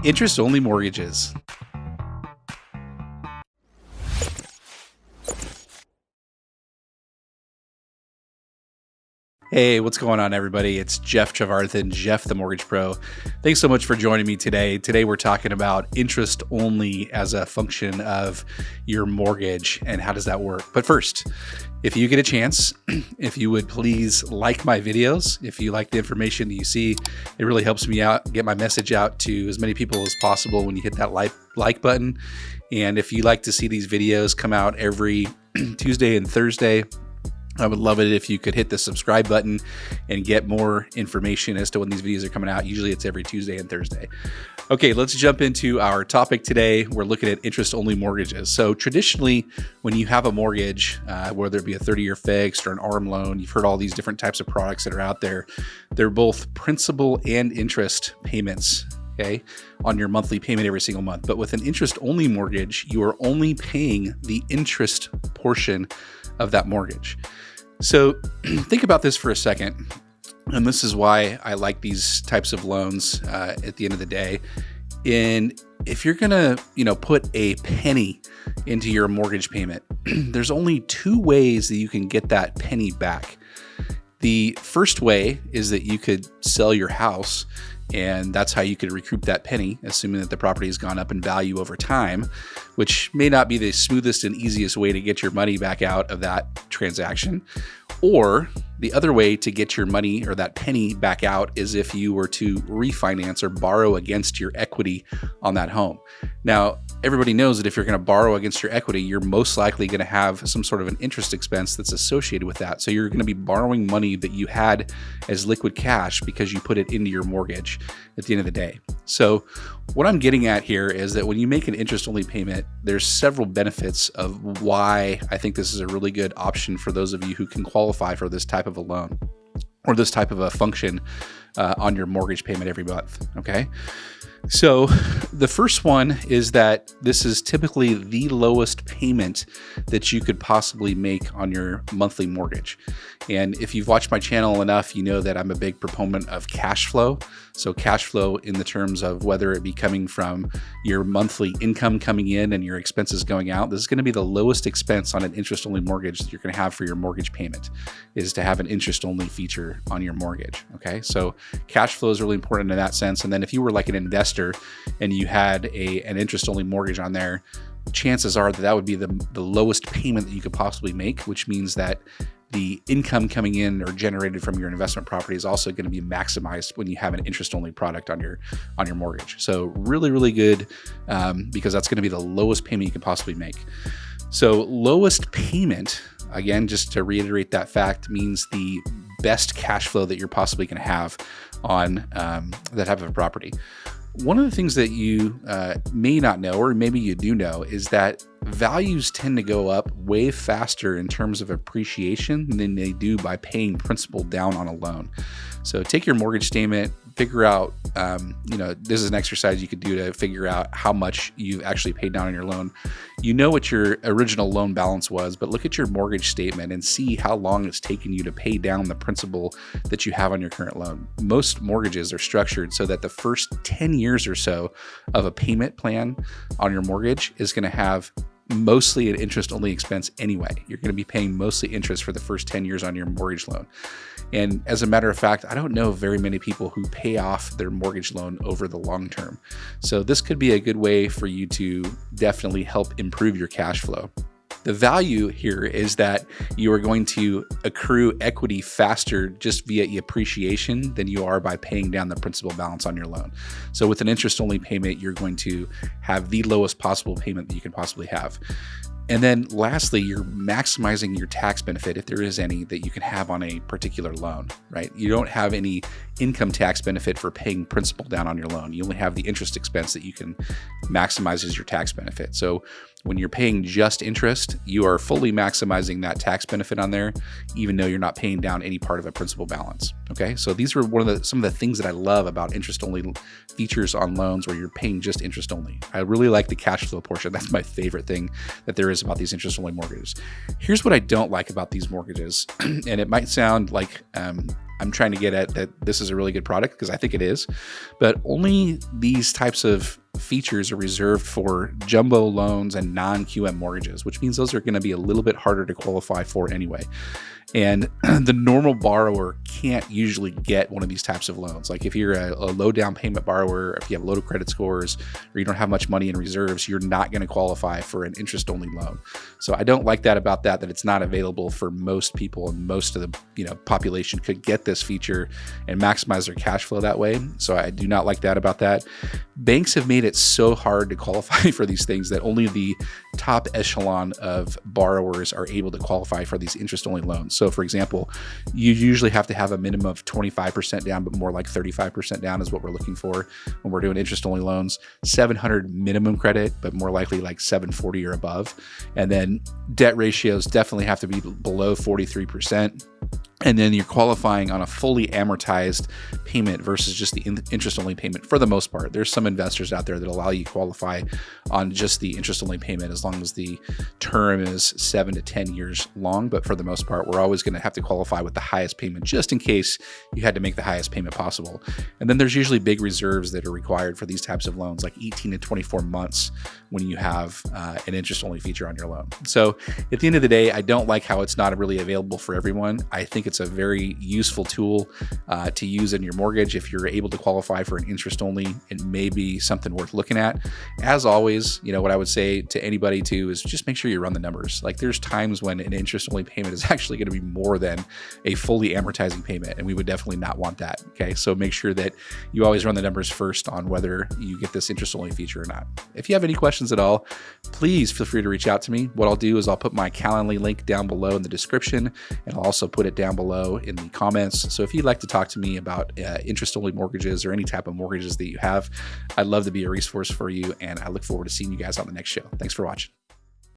Interest-only mortgages. Hey, what's going on, everybody? It's Jeff Trevarthen, Jeff the Mortgage Pro. Thanks so much for joining me today. Today, we're talking about interest only as a function of your mortgage and how does that work. But first, if you get a chance, if you would please like my videos. If you like the information that you see, it really helps me out, get my message out to as many people as possible when you hit that like button. And if you like to see these videos come out every Tuesday and Thursday, I would love it if you could hit the subscribe button and get more information as to when these videos are coming out. Usually it's every Tuesday and Thursday. Okay, let's jump into our topic today. We're looking at interest-only mortgages. So traditionally, when you have a mortgage, whether it be a 30-year fixed or an ARM loan, you've heard all these different types of products that are out there. They're both principal and interest payments, okay, on your monthly payment every single month. But with an interest-only mortgage, you are only paying the interest portion of that mortgage. So think about this for a second. And this is why I like these types of loans at the end of the day. And if you're gonna, put a penny into your mortgage payment, there's only two ways that you can get that penny back. The first way is that you could sell your house, and that's how you could recoup that penny, assuming that the property has gone up in value over time, which may not be the smoothest and easiest way to get your money back out of that transaction. Or the other way to get your money or that penny back out is if you were to refinance or borrow against your equity on that home. Now, everybody knows that if you're going to borrow against your equity, you're most likely going to have some sort of an interest expense that's associated with that. So you're going to be borrowing money that you had as liquid cash because you put it into your mortgage at the end of the day. So what I'm getting at here is that when you make an interest-only payment, there's several benefits of why I think this is a really good option for those of you who can qualify for this type of a loan or this type of a function on your mortgage payment every month, okay? So the first one is that this is typically the lowest payment that you could possibly make on your monthly mortgage. And if you've watched my channel enough, you know that I'm a big proponent of cash flow. So cash flow in the terms of whether it be coming from your monthly income coming in and your expenses going out. This is going to be the lowest expense on an interest-only mortgage that you're going to have for your mortgage payment, is to have an interest-only feature on your mortgage. Okay, so cash flow is really important in that sense. And then if you were like an investor and you had an interest-only mortgage on there, chances are that that would be the lowest payment that you could possibly make, which means that the income coming in or generated from your investment property is also going to be maximized when you have an interest-only product on your mortgage. So really, really good because that's going to be the lowest payment you can possibly make. So lowest payment, again, just to reiterate that fact, means the best cash flow that you're possibly going to have on that type of a property. One of the things that you may not know, or maybe you do know, is that values tend to go up way faster in terms of appreciation than they do by paying principal down on a loan. So take your mortgage statement, figure out, this is an exercise you could do to figure out how much you've actually paid down on your loan. You know what your original loan balance was, but look at your mortgage statement and see how long it's taken you to pay down the principal that you have on your current loan. Most mortgages are structured so that the first 10 years or so of a payment plan on your mortgage is going to have mostly an interest-only expense anyway. You're going to be paying mostly interest for the first 10 years on your mortgage loan. And as a matter of fact, I don't know very many people who pay off their mortgage loan over the long term. So this could be a good way for you to definitely help improve your cash flow. The value here is that you are going to accrue equity faster just via appreciation than you are by paying down the principal balance on your loan. So with an interest-only payment, you're going to have the lowest possible payment that you can possibly have. And then lastly, you're maximizing your tax benefit, if there is any, that you can have on a particular loan, right? You don't have any income tax benefit for paying principal down on your loan. You only have the interest expense that you can maximize as your tax benefit. So when you're paying just interest, you are fully maximizing that tax benefit on there, even though you're not paying down any part of a principal balance. Okay, so these are some of the things that I love about interest-only features on loans where you're paying just interest only. I really like the cash flow portion. That's my favorite thing that there is about these interest-only mortgages. Here's what I don't like about these mortgages, and it might sound like I'm I'm trying to get at that this is a really good product because I think it is, but only these types of features are reserved for jumbo loans and non-QM mortgages, which means those are going to be a little bit harder to qualify for anyway. And the normal borrower can't usually get one of these types of loans. Like if you're a low down payment borrower, if you have low credit scores, or you don't have much money in reserves, you're not going to qualify for an interest-only loan. So I don't like that about that it's not available for most people, and most of the population could get this feature and maximize their cash flow that way. So I do not like that about that. Banks have made it so hard to qualify for these things that only the top echelon of borrowers are able to qualify for these interest-only loans. So for example, you usually have to have a minimum of 25% down, but more like 35% down is what we're looking for when we're doing interest-only loans. 700 minimum credit, but more likely like 740 or above. And then debt ratios definitely have to be below 43%. And then you're qualifying on a fully amortized payment versus just the interest-only payment for the most part. There's some investors out there that allow you to qualify on just the interest-only payment as long as the term is 7 to 10 years long. But for the most part, we're always going to have to qualify with the highest payment just in case you had to make the highest payment possible. And then there's usually big reserves that are required for these types of loans, like 18 to 24 months when you have an interest-only feature on your loan. So at the end of the day, I don't like how it's not really available for everyone. I think it's a very useful tool to use in your mortgage. If you're able to qualify for an interest only, it may be something worth looking at. As always, what I would say to anybody too is just make sure you run the numbers. Like there's times when an interest only payment is actually going to be more than a fully amortizing payment, and we would definitely not want that. Okay, so make sure that you always run the numbers first on whether you get this interest only feature or not. If you have any questions at all, please feel free to reach out to me. What I'll do is I'll put my Calendly link down below in the description, and I'll also put it down below in the comments. So if you'd like to talk to me about interest-only mortgages or any type of mortgages that you have, I'd love to be a resource for you, and I look forward to seeing you guys on the next show. Thanks for watching.